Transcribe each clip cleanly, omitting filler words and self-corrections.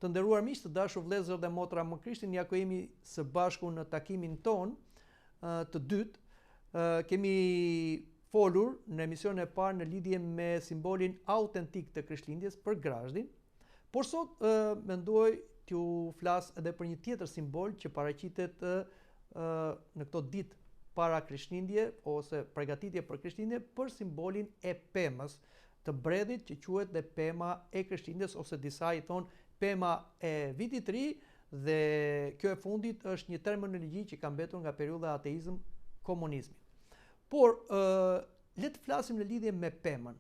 Të nderuar miq, të dashur vëllezër dhe motra më Krishtin, ja ku jemi së bashku në takimin ton të dytë. Kemi folur në emisionin e parë në lidhje me simbolin autentik të Krishtlindjes për Grazhdin, por sot mendoj t'ju flas edhe për një tjetër simbol që paraqitet në këto ditë para Krishtlindje ose përgatitje për Krishtlindje, për simbolin e pemës të bredhit që quhet dhe pema e Krishtlindjes, ose disa i thonë pema e vitit të ri, dhe kjo e fundit është një terminologji që ka mbetur nga periudha e ateizëm komunizmi. Por le të flasim në lidhje me pemën.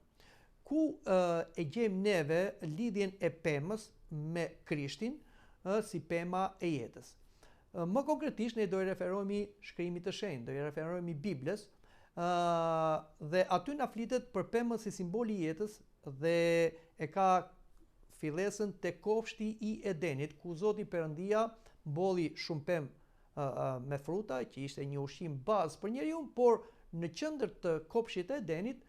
Ku e gjejmë neve lidhjen e pemës me Krishtin si pema e jetës? Më konkretisht ne do i referohemi shkrimit të shenjtë, do i referohemi Biblës, dhe aty na flitet për pemën si simboli i jetës, dhe e ka fillesën te kopshti i Edenit, ku Zoti Perëndia mbolli shumë pemë me fruta, që ishte një ushqim bazë për njeriu, por në qendër të kopshtit të Edenit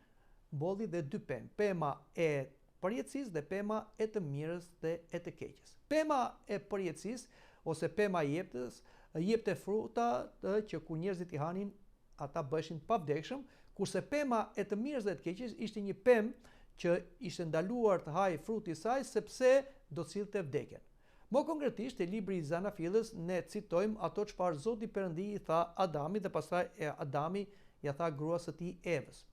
mbolli dhe dy pemë, pema e përjetësisë dhe pema e të mirës dhe e të keqes. Pema e përjetësisë ose pema e jetës jepte fruta që kur njerëzit i hanin, ata bëshin pavdekshëm, kurse pema e të mirës dhe të keqes ishte një pemë që ishte ndaluar të hajë fruti i saj sepse do të sillte vdekjen. Më konkretisht, te libri i Zanafillës ne citojmë ato çfarë Zoti Perëndia i tha Adamit dhe pastaj Adami ja tha gruas së tij Evës.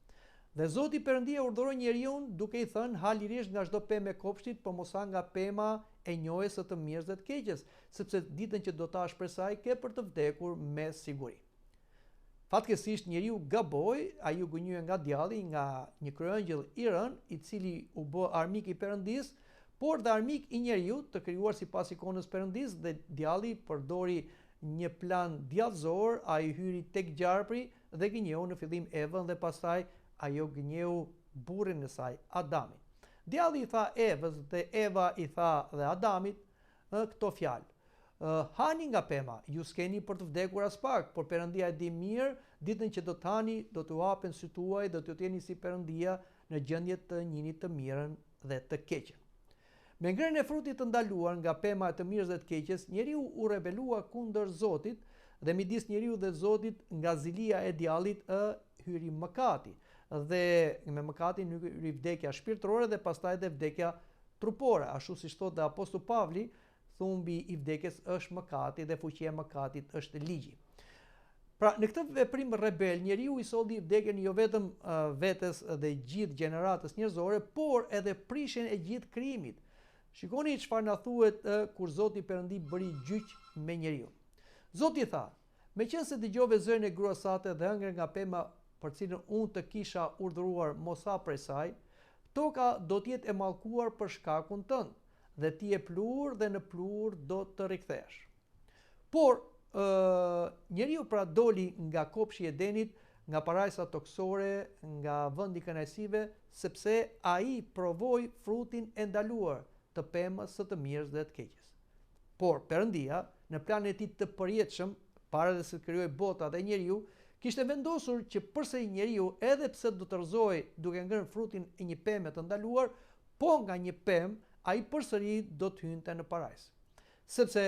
Dhe Zoti Perëndia urdhëroi njeriu duke i thënë: "Ha lirisht nga çdo pemë e kopshtit, por mos ha nga pema e njohjes së të mirës dhe të keqes, sepse ditën që do ta hash prej saj ke për të vdekur me siguri." Fatkeqësisht njeriu gaboi, ai u gënjye nga djalli, nga një kryeëngjëll i rënë, i cili u bë armik i Perëndis, por dhe armik i njeriu të krijuar sipas ikonës Perëndis, dhe djalli përdori një plan djallëzor, ai hyri tek gjarpri dhe gënjeu në fillim Evën dhe pastaj ajo gënjeu burrin e saj, Adamin. Djalli i tha Evës dhe Eva i tha dhe Adamit këto fjalë: "Hani nga pema, ju s'keni për të vdekur as pak, por Perëndia e di mirë, ditën që do të hani, do t'u hapen sytë tuaj dhe do t'u jeni si Perëndia në gjendje të njihni të mirën dhe të keqen." Me ngrënien e frutit të ndaluar nga pema e të mirës dhe të keqes, njeriu u rebelua kundër Zotit, dhe midis njeriu dhe Zotit, nga zilia e djallit hyri mëkati, dhe me mëkatin hyri vdekja shpirtërore dhe pastaj edhe vdekja trupore, ashtu siç thotë apostulli Pavli, thumbi i vdekjes është mëkati dhe fuqia e mëkatit është ligji. Pra, në këtë veprim rebel, njeriu i solli vdekjen jo vetëm vetes dhe gjithë gjeneratës njerëzore, por edhe prishjen e gjithë krijimit. Shikoni çfarë na thuhet kur Zoti Perëndi bëri gjyq me njeriu. Zoti tha: "Meqense dëgjove zërin e gruas sate dhe hëngre nga pema për cilën unë të kisha urdhëruar mos ha prej saj, toka do të jetë e mallkuar për shkakun tënd, dhe ti e plur dhe në plur do të rikthesh." Por njeriu pra doli nga kopshi i Edenit, nga parajsa toksore, nga vendi i kënaqësive, sepse ai provoi frutin e ndaluar të pemës së të mirës dhe të keqes. Por Perëndia, në planin e tij të përjetshëm, para se të krijojë bota dhe njeriu, kishte vendosur që përsëri njeriu, edhe pse do të rrëzohej duke ngrënë frutin e një peme të ndaluar, po nga një pemë ai përsëri do të hynte në parajs. Sepse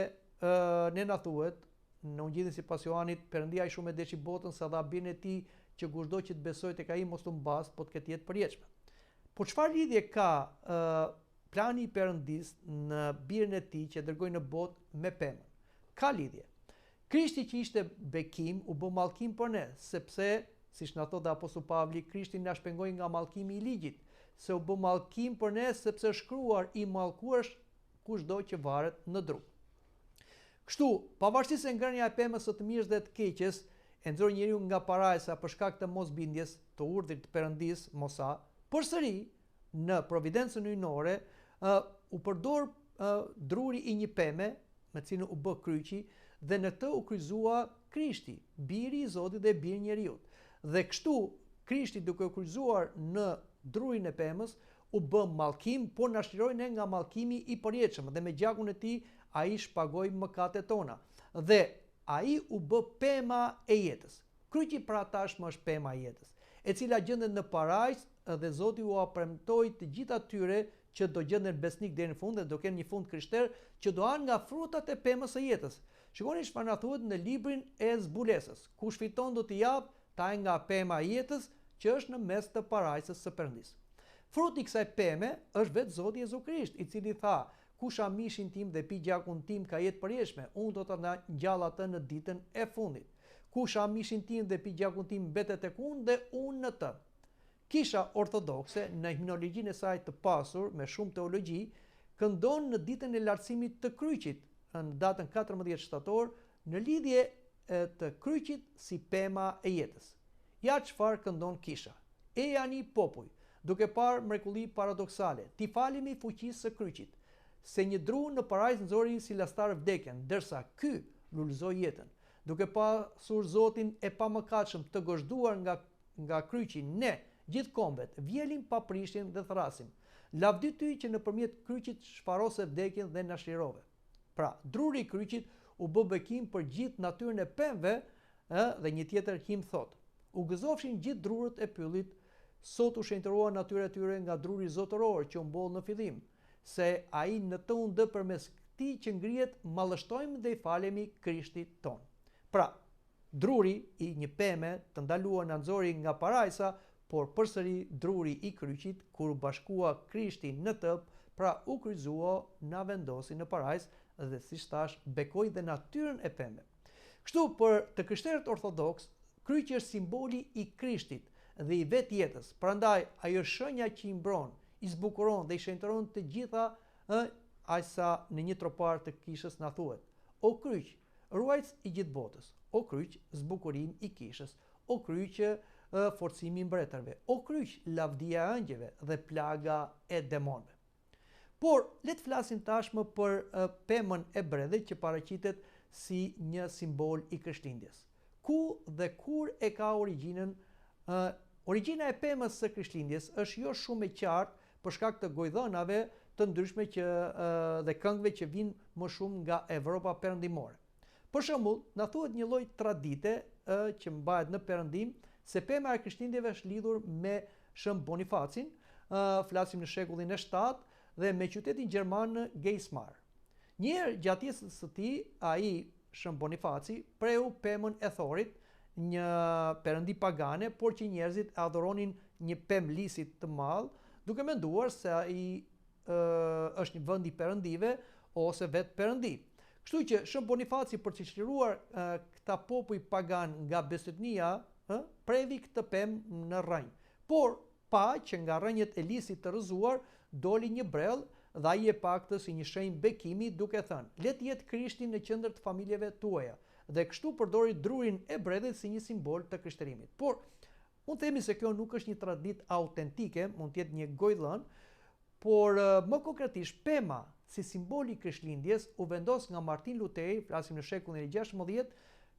ne na thuhet në Ungjillin sipas Johanit, Perëndia ai shumë e deshi botën sa dha birin e tij që kushdo që të besojë tek ai mos të mbas, po të ketë jetë përjetshme. Por çfarë lidhje ka plani i Perëndis në birin e tij që dërgoi në botë me pemën? Ka lidhje. Krishti që ishte bekim u bë mallkim për ne, sepse siç na thotë apostulli Pavli, Krishti na shpengoi nga mallkimi i ligjit, se u bë mallkim për ne sepse shkruar i mallkuar është kushdo që varet në dru. Kështu, pavarësisht se ngrënia e pemës së të mirës dhe të keqes e nxorë njeriu nga parajsa për shkak të mosbindjes, të urdhrit të Perëndis mos ha, përsëri në providencën hyjnore u përdor druri i një peme me cilën u bë kryqi, dhe në të u kryqëzua Krishti, biri i Zotit dhe biri i njeriu. Dhe kështu Krishti, duke u kryqëzuar në drurin e pemës, u bë mallkim, por na shliroi ne nga mallkimi i përjetshëm, dhe me gjakun e tij ai shpagoi mëkatet tona. Dhe ai u bë pema e jetës. Kryqi pra tashmë është pema e jetës, e cila gjendet në parajs, dhe Zoti u premtoi të gjithë atyre që do gjenden besnik deri në fund dhe do kenë një fund krishter që do hanë nga frutat e pemës së jetës. Shikoni çfarë na thuhet në librin e zbulesës. Kush fiton do t'i jap ta nga pema e jetës që është në mes të parajsës së Perëndis. Fruti i kësaj peme është vetë Zoti Jezu Krisht, i cili tha: "Kush ha mishin tim dhe pi gjakun tim ka jetë përjeshme, unë do ta ngjall atë në ditën e fundit. Kush ha mishin tim dhe pi gjakun tim mbetet tek unë dhe unë në të." Kisha ortodokse në himnologjinë e saj të pasur me shumë teologji këndon në ditën e lartësimit të kryqit, në datën 14 shtator, në lidhje të kryqit si pema e jetës. Ja çfarë këndon kisha: "E ani popull, duke parë mrekulli paradoksale, ti falemi fuqisë së kryqit, se një dru në parajs nxori si lastar vdekjen, ndërsa ky lulëzoi jetën. Duke pasur Zotin e pamëkatshëm të gozhduar nga kryqi, ne gjithë kombet vjelim pa prishjen dhe thrasim: Lavdi ty që nëpërmjet kryqit shfarose vdekjen dhe na shirove." Pra, druri i kryqit u bë bekim për gjithë natyrën e pemëve, dhe një tjetër him thot: "U gëzofshin gjithë drurët e pyllit, sot u shenjtërua natyra e tyre nga druri zotëror që u mboll në fillim, se ai në të undë përmes këtij që ngrihet mallështojmë dhe i falemi Krishtit ton." Pra, druri i një peme të ndaluar na nxori nga parajsa, por përsëri druri i kryqit kur u bashkua Krishti në të, pra u kryqëzua, na vendosi në parajs dhe siç thash bekoi dhe natyrën e pemëve. Kështu për të krishterët ortodoks, kryqi është simboli i Krishtit dhe i vetë jetës. Prandaj ajo është shenja që i mbron, i zbukuron dhe i shenjtëron të gjitha, aq sa në një tropar të kishës na thuhet: "O kryq, ruajtës i gjithë botës, o kryq, zbukurim i kishës, o kryq, forcimi i mbretërve, o kryq, lavdia e angjëve dhe plaga e demonëve." Por le të flasim tashmë për pemën e bredhit që paraqitet si një simbol i Krishtlindjes. Ku dhe kur e ka origjinën? Origjina e pemës së Krishtlindjes është jo shumë e qartë për shkak të gojdhënave të ndryshme dhe këngëve që vijnë më shumë nga Evropa perëndimore. Për shembull, na thuhet një lloj tradite që mbahet në perëndim se pema e Krishtlindjeve është lidhur me Shën Bonifacin, flasim në shekullin e 7 dhe me qytetin gjerman Geismar. Njëherë gjatë jetës së tij, ai Shën Bonifaci prehu pemën e Thorit, një perëndi pagane, por që njerëzit adhuronin një pemë lisit të madh, duke menduar se ai është një vend i perëndive ose vetë perëndi. Kështu që Shën Bonifaci, për të çliruar këta popull pagan nga besotnia, previ këtë pemë në rrënjë. Por pa që nga rrënjët e lisit të rrëzuar doli një brell dhe ai e pa këtë si një shenjë bekimi, duke thënë: "Let jetë Krishti në qendër të familjeve tuaja." Dhe kështu përdori drurin e bredhit si një simbol të krishterimit. Por unë themi se kjo nuk është një traditë autentike, mund të jetë një gojdhën, por më konkretisht pema si simboli i Krishtlindjes u vendos nga Martin Luteri, flasim në shekullin e 16,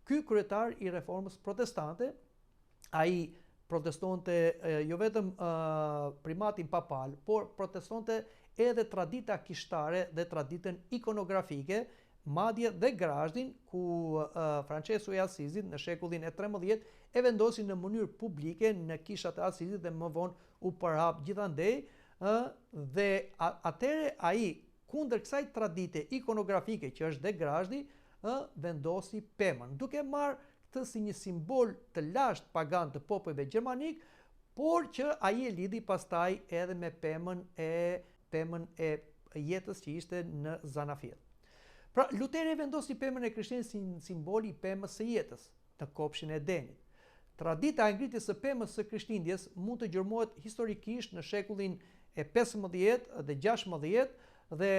ky kryetar i reformës protestante. Ai protestonte jo vetëm primatin papal, por protestonte edhe tradita kishtare dhe traditën ikonografike, madje dhe Grazhdin, ku Francesco i Asizit në shekullin e 13 e vendosi në mënyrë publike në kishat e Asizit dhe më vonë u përhap gjithandej, dhe atëre ai kundër kësaj tradite ikonografike që është dhe Grazhdi, vendosi pemën, duke marrë këtë si një simbol të lashtë pagan të popujve gjermanik, por që ai e lidhi pastaj edhe me pemën e jetës që ishte në Zanafil. Pra, Luteri vendosi pemën e Krishtlindjes si simboli i pemës së jetës në kopshin e Edenit. Tradita e ngritjes së pemës së Krishtlindjes mund të gjurmohet historikisht në shekullin e 15 dhe 16 dhe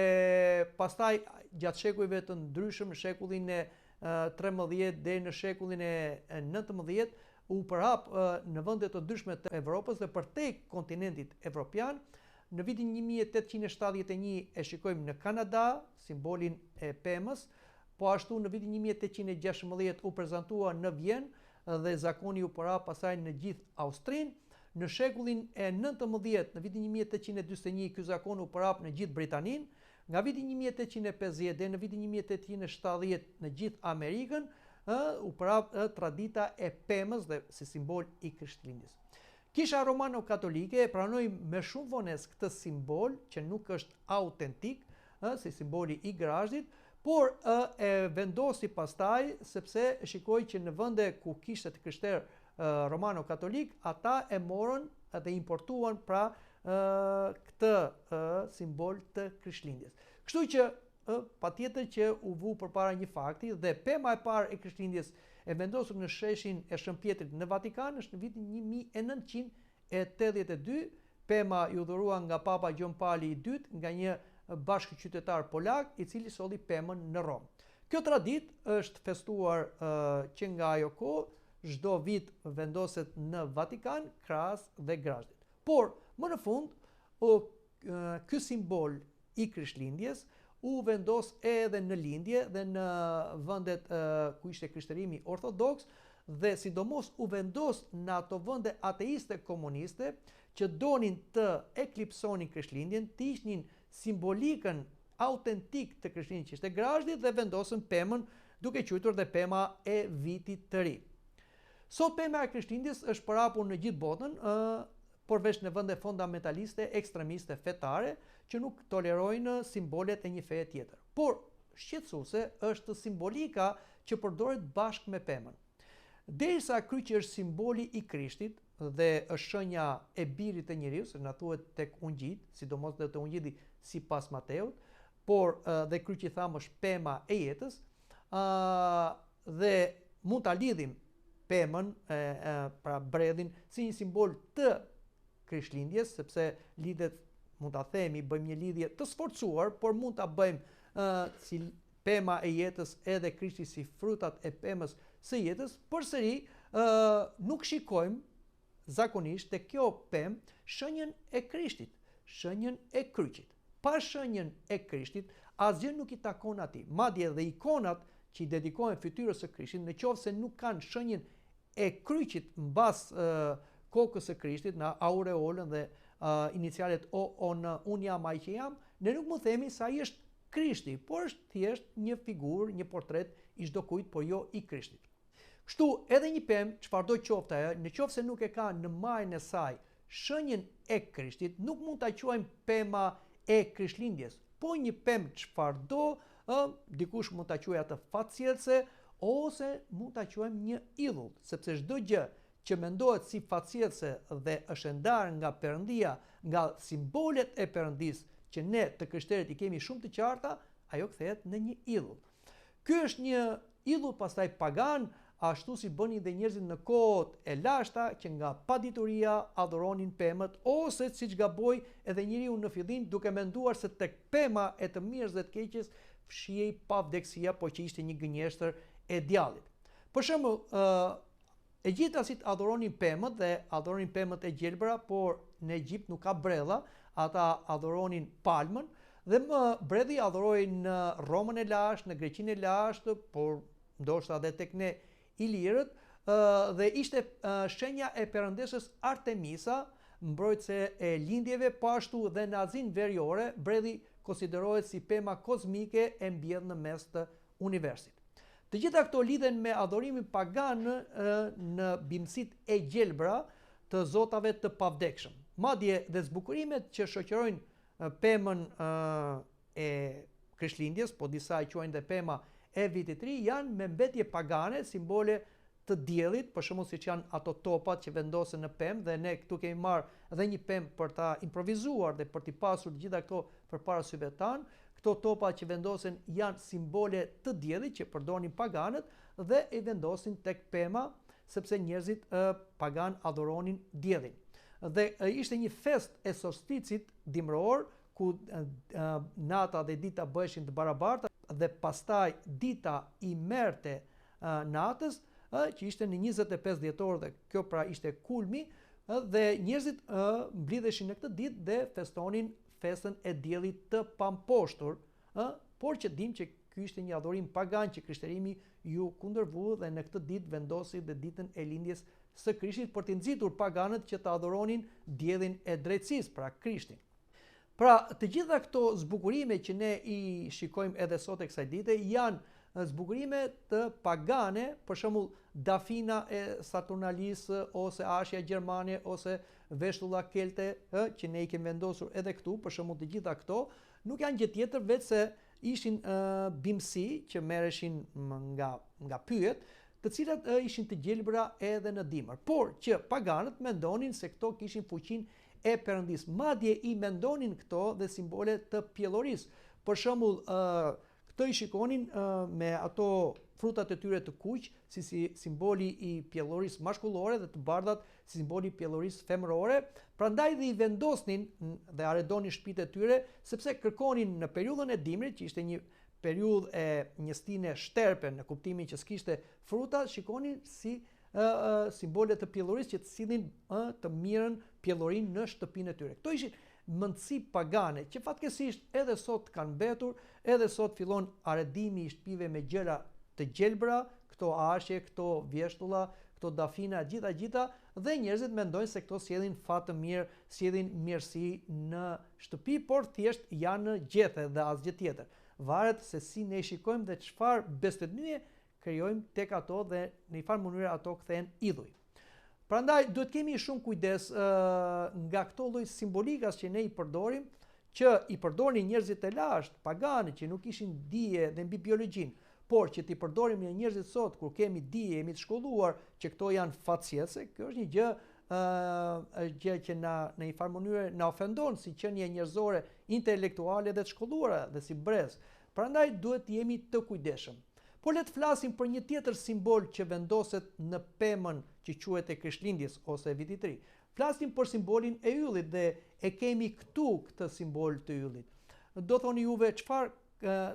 pastaj gjatë shekujve të ndryshëm në shekullin e 13 deri në shekullin e 19 u përhap në vende të ndryshme të Evropës dhe përtej kontinentit evropian. Në vitin 1871 e shikojmë në Kanada simbolin e pemës, po ashtu në vitin 1816 u prezantua në Vjenë dhe zakoni u përhap pasaj në gjithë Austrinë. Në shekullin e 19, në vitin 1841 ky zakon u përhap në gjithë Britaninë. Nga vitin 1850 dhe në vitin 1870 në gjithë Amerikën u përhap tradita e pemës dhe si simbol i Krishtlindjes. Kisha romano-katolike e pranoi me shumë vonesë këtë simbol që nuk është autentik, si simboli i Grazhdit, por e vendosi pastaj sepse shikoi që në vende ku kishte të krishterë romano-katolik, ata e morën dhe importuan pra këtë simbol të Krishtlindjes. Kështu që patjetër që u vu përpara një fakti dhe pema e parë e Krishtlindjes e vendosur në sheshin e Shëmpjetrit në Vatikan është në vitin 1982, pema i udhëruar nga Papa Gjon Pali II nga një bashkëqytetar polak i cili solli pemën në Rom. Kjo traditë është festuar që nga ajo kohë çdo vit vendoset në Vatikan, krahas dhe Grazhdit. Por më në fund ky simbol i Krishtlindjes u vendos edhe në lindje dhe në vendet ku ishte krishtërimi ortodoks dhe sidomos u vendos në ato vende ateiste komuniste që donin të eklipsonin Krishtlindjen, të ishnin simbolikën autentik të Krishtlindjes që ishte Grazhdi dhe vendosën pemën duke quajtur dhe pema e vitit të ri. Sot pema e Krishtlindjes është përhapur në gjithë botën, përveç në vende fundamentaliste, ekstremiste, fetare, që nuk tolerojnë simbolet e një feje tjetër. Por, shqetësuese është simbolika që përdoret bashkë me pemën. Derisa kryqi është simboli i Krishtit dhe është shenja e birit të njeriu, se na thuhet tek ungjit, sidomos dhe të ungjiti sipas Mateut, por dhe kryqi thamë është pema e jetës, dhe mund ta lidhim pemën, pra bredhin, si një simbol të Krishtlindjes, sepse lidhet, mund ta themi, bëjmë një lidhje të sforcuar, por mund ta bëjmë si pema e jetës edhe Krishti si frutat e pemës së jetës. Përsëri nuk shikojmë zakonisht te kjo pemë shenjën e Krishtit, shenjën e kryqit. Pa shenjën e Krishtit, asgjë nuk i takon atij. Madje edhe ikonat që i dedikohen fytyrës së Krishtit, nëse nuk kanë shenjën e kryqit mbas kokës së Krishtit, në aureolën dhe inicialet ON, unë jam ai që jam, ne nuk mund themi se ai është Krishti, por është thjesht një figurë, një portret i çdo kujt, por jo i Krishtit. Kështu edhe një pemë, çfarëdo qoftë ajo, nëse nuk e ka në majën e saj shenjën e Krishtit, nuk mund ta quajmë pema e Krishtlindjes, po një pemë çfarëdo, dikush mund ta quajë atë fatësjellse ose mund ta quajmë një idhull, sepse çdo gjë që mendohet si fatësjellse dhe është ndarë nga Perëndia, nga simbolet e Perëndisë që ne të krishterët i kemi shumë të qarta, ajo kthehet në një idhull. Ky është një idhull pastaj pagan, ashtu si bënin dhe njerëzit në kohët e lashta që nga padituria adhuronin pemët, ose siç gaboi edhe njeriu në fillim duke menduar se tek pema e të mirës dhe të keqes fshihej pavdekësia, po që ishte një gënjeshtër e djallit. Për shembull, egjiptasit adhuronin pemët dhe adhuronin pemët e gjelbra, por në Egjipt nuk ka bredha, ata adhuronin palmën, dhe më bredhi adhurojnë në Romën e lashtë, në Greqinë e lashtë, por ndoshta edhe tek ne ilirët, dhe ishte shenja e perëndesës Artemisa, mbrojtëse e lindjeve, po ashtu dhe në Azinë Veriore, bredhi konsiderohet si pema kozmike e mbjedhur në mes të universit. Të gjitha këto lidhen me adhurimin pagan në bimësit e gjelbra të zotave të pavdekshëm. Madje dhe zbukurimet që shoqërojnë pemën e Krishtlindjes, po disa e quajnë dhe pema e vitit të ri, janë me mbetje pagane, simbole të diellit, për shembull siç janë ato topat që vendosen në pemë, dhe ne këtu kemi marrë edhe një pemë për ta improvizuar dhe për t'i pasur të gjitha këto përpara syve tan. Këto topa që vendosen janë simbole të diellit që përdorin paganët dhe i vendosin tek pema sepse njerëzit pagan adhuronin diellin. Dhe ishte një fest e solsticit dimror ku nata dhe dita bëheshin të barabarta dhe pastaj dita i merrte natës, që ishte në 25 dhjetor dhe kjo pra ishte kulmi, dhe njerëzit mblidheshin në këtë ditë dhe festonin festën e diellit të pamposhtur, por që dim që ky ishte një adhurim pagan që krishterimi ju kundërvua dhe në këtë ditë vendosi dhe ditën e lindjes së Krishtit për të nxitur paganët që të adhuronin diellin e drejtësisë, pra Krishtin. Pra, të gjitha këto zbukurime që ne i shikojmë edhe sot e kësaj dite janë zbukurime të pagane, për shembull Dafina e Saturnalisë ose Ashja Gjermane ose Veshtulla Kelte, që ne i kemi vendosur edhe këtu, për shembull të gjitha këto, nuk janë gjë tjetër veç se ishin bimësi që merreshin nga pyet, të cilat ishin të gjelbra edhe në dimër, por që paganët mendonin se këto kishin fuqinë e Perëndis. Madje i mendonin këto dhe simbole të pjellorisë. Për shembull, këto i shikonin me ato frutat e tyre të kuq si simboli i pjellorisë mashkullore dhe të bardhat si simboli i pjellorisë femërore. Prandaj dhe i vendosnin dhe arredonin shtëpitë e tyre sepse kërkonin në periudhën e dimrit, që ishte një periudhë e njëstine shterpe në kuptimin që s'kishte fruta, shikonin si simbole të pjellorisë që të sillnin të mirën pjellorinë në shtëpinë e tyre. Këto ishin mendësi pagane që fatkeqësisht edhe sot kanë mbetur, edhe sot fillon arredimi i shtëpive me gjëra të gjelbra, këto ashje, këto vjeshtulla, këto dafina, gjitha, dhe njerëzit mendojnë se këto sjellin fat të mirë, sjellin mirësi në shtëpi, por thjesht janë gjethe dhe asgjë tjetër. Varet se si ne shikojmë dhe çfarë besëdije krijojmë tek ato dhe në një farë mënyrë ato kthehen idhuj. Prandaj duhet kemi shumë kujdes nga këto lloj simbolikas që ne i përdorim, që i përdorin njerëzit e lashtë, paganë që nuk kishin dije dhe mbi biologjinë, por që ti përdorim në njerëzit sot kur kemi dije, jemi të shkolluar që këto janë fatësiese, kjo është një gjë që në një farë mënyrë na ofendon si qenie njerëzore, intelektuale dhe të shkolluara dhe si brez. Prandaj duhet të jemi të kujdesshëm. Po le të flasim për një tjetër simbol që vendoset në pemën që quhet e Krishtlindjes ose Vitit të Ri. Flasim për simbolin e yllit dhe e kemi këtu këtë simbol të yllit. Do thoni juve çfarë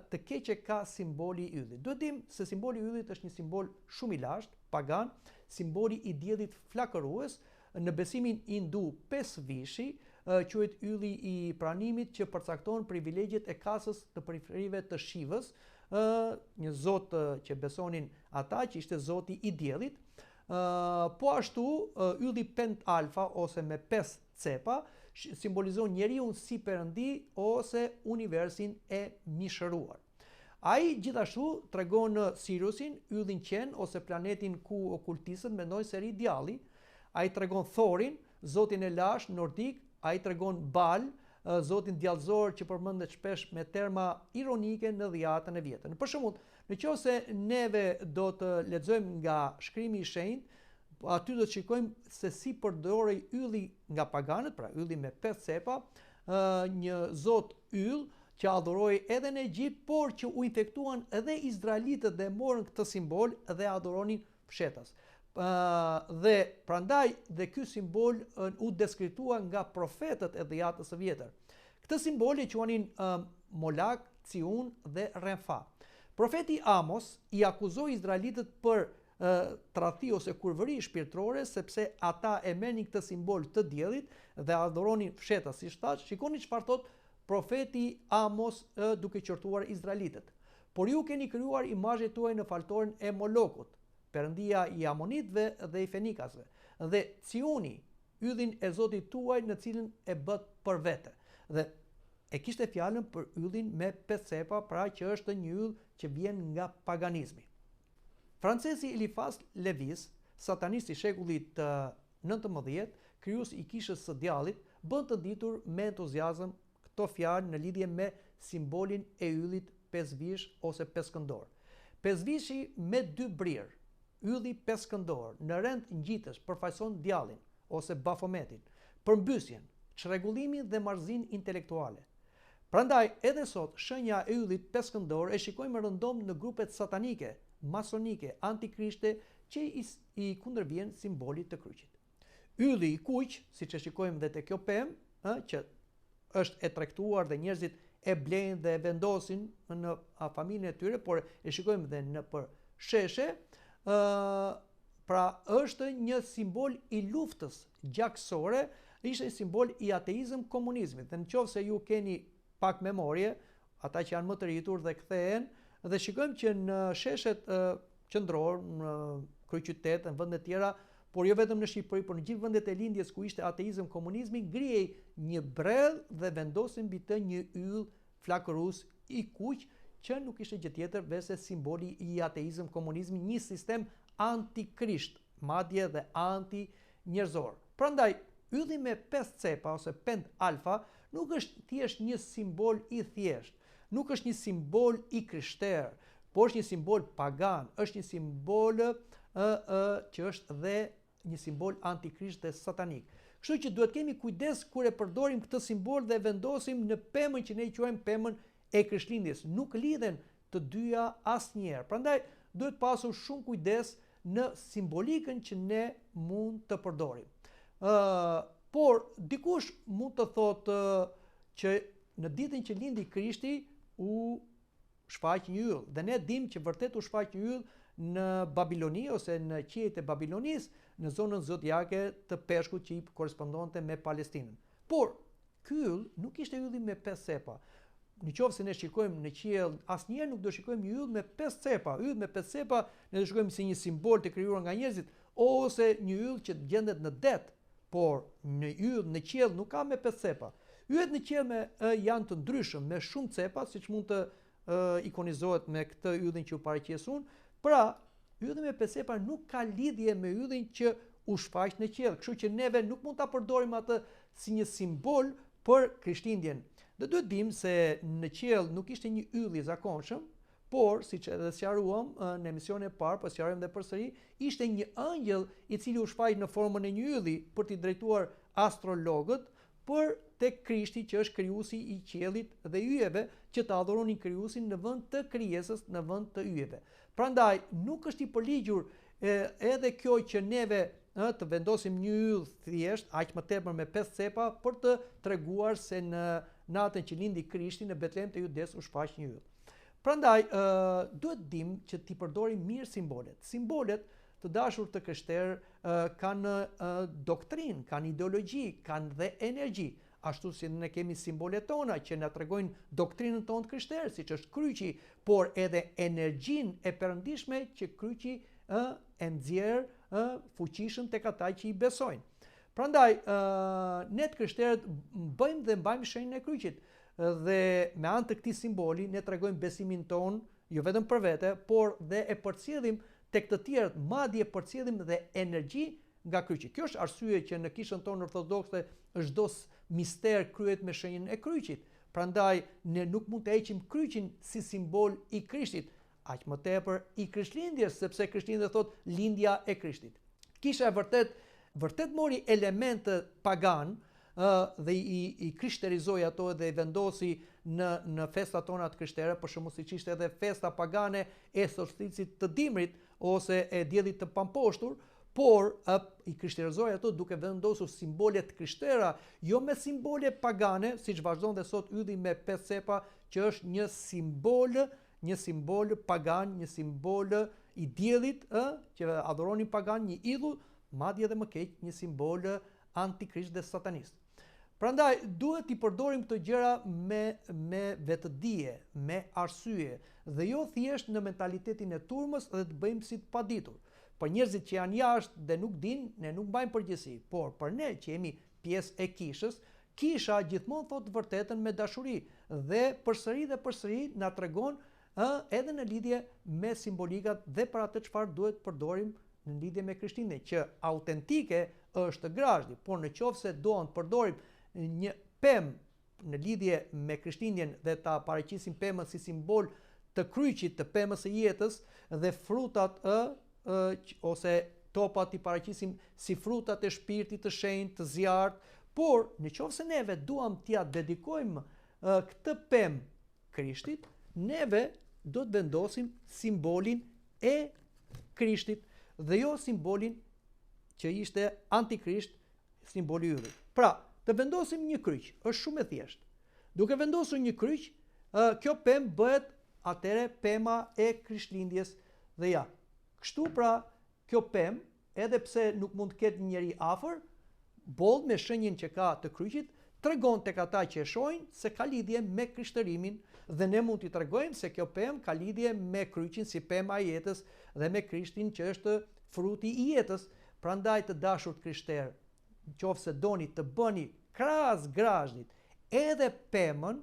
të keqe ka simboli i yllit. Duhet dim se simboli i yllit është një simbol shumë i lashtë, pagan, simboli i diellit flakërues. Në besimin hindu, 5 vishi quhet ylli i pranimit që përcakton privilegjet e kasës të periferive të Shivës, një zot që besonin ata që ishte zoti i diellit. Po ashtu ylli Pent Alfa ose me 5 cepa simbolizon njeriu si perëndi ose universin e mishëruar. Ai gjithashtu tregon Sirusin, yllin qen ose planetin ku okultistët mendojnë se rri dialli. Ai tregon Thorin, zotin e lashtë nordik. Ai tregon Bal, zotin djallëzor që përmendet shpesh me terma ironike në Dhjetën e Vjetër. Për shembull, nëse neve do të lexojmë nga shkrimi i shenjtë, aty do të shikojmë se si përdorej ylli nga paganët, pra ylli me 5 cepa, një zot yll që adhuroi edhe në Egjipt, por që u infektuan edhe izraelitët dhe morën këtë simbol dhe adhuronin fshetas. Dhe prandaj dhe ky simbol u deskritua nga profetët e Dhjetës së Vjetër. Këtë simbol e quanin Molak, Ciun dhe Renfa. Profeti Amos i akuzoi izraelitët për tradhti ose kurvëri shpirtërore sepse ata e merrnin këtë simbol të diellit dhe adhuronin fshetas, siç thash. Shikoni çfarë thot profeti Amos duke qortuar izraelitët. Por ju keni krijuar imazhet tuaj në faltoren e Molokut, perëndia i Amonitëve dhe i Fenikasve, dhe Ciuni, yllin e Zotit tuaj në cilin e bët për vete. Dhe e kishte fjalën për yllin me 5 cepa, pra që është një yll që vjen nga paganizmi. Francesi Eliphas Lévis, satanist i shekullit të 19, krijues i kishës së djallit, bën të ditur me entuziazëm këto fjalë në lidhje me simbolin e yllit 5 vish ose 5 këndor. 5 vishi me 2 brirë, ylli 5 këndor, në rend ngjitës përfaqëson djallin ose Bafometin, përmbysjen, çrregullimin dhe marrëzinë intelektuale. Prandaj edhe sot shenja e yllit 5 këndor e shikojmë rëndom në grupet satanike, masonike, antikrishte që i kundërvjen simbolit të kryqit. Ylli i kuq, siç e shikojmë dhe te kjo pemë, që është e tregtuar dhe njerëzit e blejnë dhe e vendosin në familjen e tyre, por e shikojmë dhe në për sheshe, pra është një simbol i luftës gjakësore, ishte simbol i ateizëm komunizmit. Dhe nëse ju keni pak memorie, ata që janë më të rritur dhe kthehen, dhe shikojmë që në sheshet qendror, në kryeqytet, në vende të tjera, por jo vetëm në Shqipëri, por në gjithë vendet e lindjes ku ishte ateizëm komunizmi, ngrihej një brell dhe vendosin mbi të një yll flakërues i kuq që nuk ishte gjë tjetër veçse simboli i ateizëm, komunizmi, një sistem antikrisht, madje dhe anti-njerëzor. Prandaj, ylli me 5 cepa ose pent alfa nuk është thjesht një simbol i thjesht, nuk është një simbol i krishterë, por është një simbol pagan, është një simbol që është dhe një simbol antikrisht dhe satanik. Kështu që duhet kemi kujdes kur e përdorim këtë simbol dhe vendosim në pemën që ne quajmë pemën e Krishtlindjes. Nuk lidhen të dyja asnjëherë. Prandaj duhet pasur shumë kujdes në simbolikën që ne mund të përdorim. Por dikush mund të thotë që në ditën që lindi Krishti u shfaq një yll, dhe ne dim që vërtet u shfaq një yll në Babiloni ose në qiejt e Babilonisë, në zonën zodiake të peshkut që i korespondonte me Palestinën. Por ky yll nuk ishte ylli me 5 cepa. Nëse ne shikojmë në qiell, asnjëherë nuk do shikojmë një yll me 5 cepa. Yll me 5 cepa ne do shikojmë si një simbol të krijuar nga njerëzit ose një yll që gjendet në det, por në yll në qiell nuk ka me 5 cepa. Yjet në qiell janë të ndryshëm, me shumë cepa, siç mund të ikonizohet me këtë yllin që u paraqes unë. Pra, ylli me 5 cepa nuk ka lidhje me yllin që u shfaq në qiell, kështu që neve nuk mund ta përdorim atë si një simbol për Krishtlindjen. Dhe duhet dim se në qiell nuk ishte një yll i zakonshëm, por siç edhe sqaruam në emisionin e parë, po sqarojmë edhe përsëri, ishte një angjëll i cili u shfaq në formën e një ylli për t'i drejtuar astrologët për tek Krishti që është krijuesi i qiellit dhe yjeve, që të adhuronin krijuesin në vend të krijesës, në vend të yjeve. Prandaj nuk është i përligjur edhe kjo që neve të vendosim një yll thjesht, aq më tepër me 5 cepa, për të treguar se në natën që lindi Krishti në Betlehem të Judes u shfaq një yll. Prandaj duhet dim që t'i përdorim mirë simbolet. Simbolet të dashur të krishterë kanë doktrinë, kanë ideologji, kanë dhe energji. Ashtu si ne kemi simbolet tona që na tregojnë doktrinën tonë të krishterë, siç është kryqi, por edhe energjinë e perëndishme që kryqi e nxjerr fuqishëm tek ata që i besojnë. Prandaj ne të krishterët bëjmë dhe mbajmë shenjën e kryqit dhe me anë të këtij simboli ne tregojmë besimin ton, jo vetëm për vete, por dhe e përcjellim tek të tjerët, madje përcjellim dhe energji nga kryqi. Kjo është arsye që në kishën tonë ortodokse çdo mister kryhet me shenjën e kryqit. Prandaj ne nuk mund të heqim kryqin si simbol i Krishtit, aq më tepër i Krishtlindjes, sepse Krishtlindja thot lindja e Krishtit. Kisha vërtet mori elemente pagan dhe i krishterizoi ato dhe i vendosi në festat tona të krishtere, për shembull siç ishte edhe festa pagane e solsticit të dimrit ose e diellit të pamposhtur, por i krishterizoi ato duke vendosur simbole të krishtera, jo me simbole pagane, siç vazhdon dhe sot ylli me 5 cepa, që është një simbol pagan, një simbol i diellit, që adhuronin pagan, një idhull, madje edhe më keq, një simbol antikrisht dhe satanist. Prandaj duhet i përdorim këto gjëra me vetëdije, me arsye, dhe jo thjesht në mentalitetin e turmës dhe të bëjmë si të paditur. Për njerëzit që janë jashtë dhe nuk dinë, ne nuk mbajmë përgjegjësi, por për ne që jemi pjesë e kishës, kisha gjithmonë thot vërtetën me dashuri dhe përsëri na tregon edhe në lidhje me simbolikat dhe për atë çfarë duhet përdorim në lidhje me Krishtlindjen, që autentike është grazhdi, por nëse duam të përdorim një pemë në lidhje me Krishtlindjen dhe ta paraqisim pemën si simbol të kryqit, të pemës së jetës dhe frutat ose topat i paraqisim si frutat e shpirtit të shenjtë, të zjarrt, por nëse neve duam t'ia dedikojmë këtë pemë Krishtit, neve do të vendosim simbolin e Krishtit dhe jo simbolin që ishte antikrisht, simboli i yllit. Pra, të vendosim një kryq, është shumë e thjeshtë. Duke vendosur një kryq, kjo pemë bëhet atëre pema e Krishtlindjes dhe ja. Kështu pra, kjo pemë, edhe pse nuk mund të ketë një njeri afër, boll me shenjën që ka të kryqit, tregon tek ata që e shohin se ka lidhje me krishtërimin dhe ne mund t'i tregojmë se kjo pemë ka lidhje me kryqin si pema e jetës dhe me Krishtin që është fruti i jetës. Prandaj të dashur krishterë, nëse doni të bëni krahas grazhdit edhe pemën,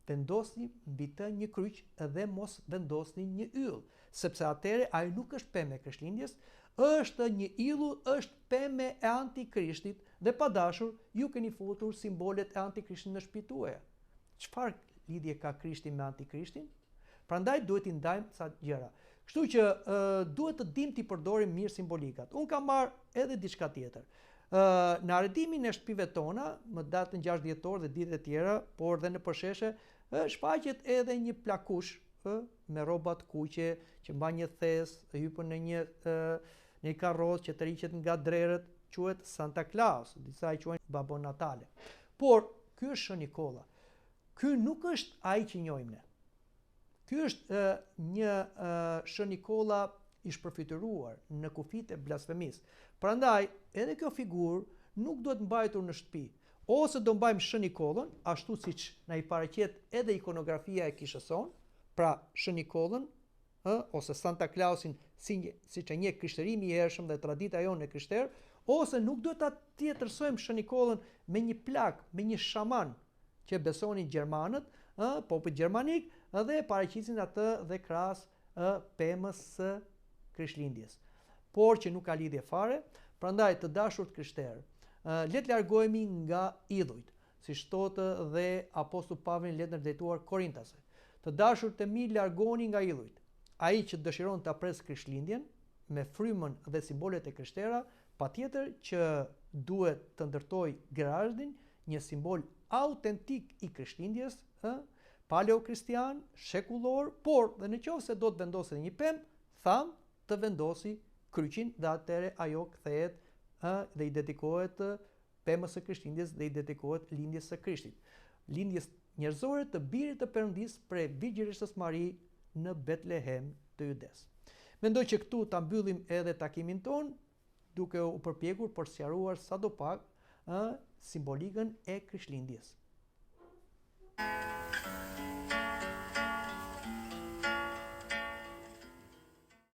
vendosni mbi të një kryq dhe mos vendosni një yll, sepse atëre ai nuk është pemë e Krishtlindjes, është një illull, është pemë e Antikrishtit dhe pa dashur ju keni futur simbolet e Antikrishtit në shtëpitë tuaja. Çfarë lidhje ka Krishti me Antikrishtin? Prandaj duhet i ndajmë ca gjëra. Kështu që duhet të dimë të përdorim mirë simbolikat. Unë kam marrë edhe diçka tjetër. Në arredimin e shtëpive tona, më datën 6 dhjetor dhe ditët e tjera, por dhe në përsheshe, shfaqet edhe një plakush me rroba të kuqe që mban një thes, hypën në një karrocë që tërhiqet nga drerët, quhet Santa Claus, disa i quajnë Babbo Natale. Por ky është Shën Nikolla. Ky nuk është ai që njohim ne. Ky është një Shën Nikolla i shpërfytyruar në kufijtë e blasfemisë. Prandaj, edhe kjo figurë nuk duhet mbajtur në shtëpi. Ose do mbajmë Shën Nikollën, ashtu siç na i paraqet edhe ikonografia e kishës sonë, pra Shën Nikollën, ose Santa Clausin siç e njeh krishtërimi i hershëm dhe tradita jonë e krishterë, ose nuk duhet ta tjetërsojmë Shën Nikollën me një plak, me një shaman që besonin gjermanët, populli gjermanik, dhe paraqitsin atë dhe krahas pemës së Krishtlindjes. Por që nuk ka lidhje fare, prandaj të dashur të krishterë, le të largohemi nga idhujt, siç thotë dhe apostulli Pavli në letrën e drejtuar Korintasve. Të dashur të mi, largoni nga idhujt. Ai që dëshiron ta presë Krishtlindjen me frymën dhe simbolet e krishtera, patjetër që duhet të ndërtoj Grazhdin, një simbol autentik i Krishtlindjes, paleo-kristian, shekullor, por dhe në qoftë se do të vendosë një pemë, tham të vendosi kryqin dhe atëre ajo kthehet dhe i dedikohet pemës së Krishtlindjes dhe i dedikohet lindjes së Krishtit. Lindjes njerëzore të birit të Perëndisë prej Virgjëreshës Mari në Betlehem të Judes. Mendoj që këtu ta mbyllim edhe takimin ton, duke u përpjekur për sqaruar sadopak simbolikën e Krishtlindjes.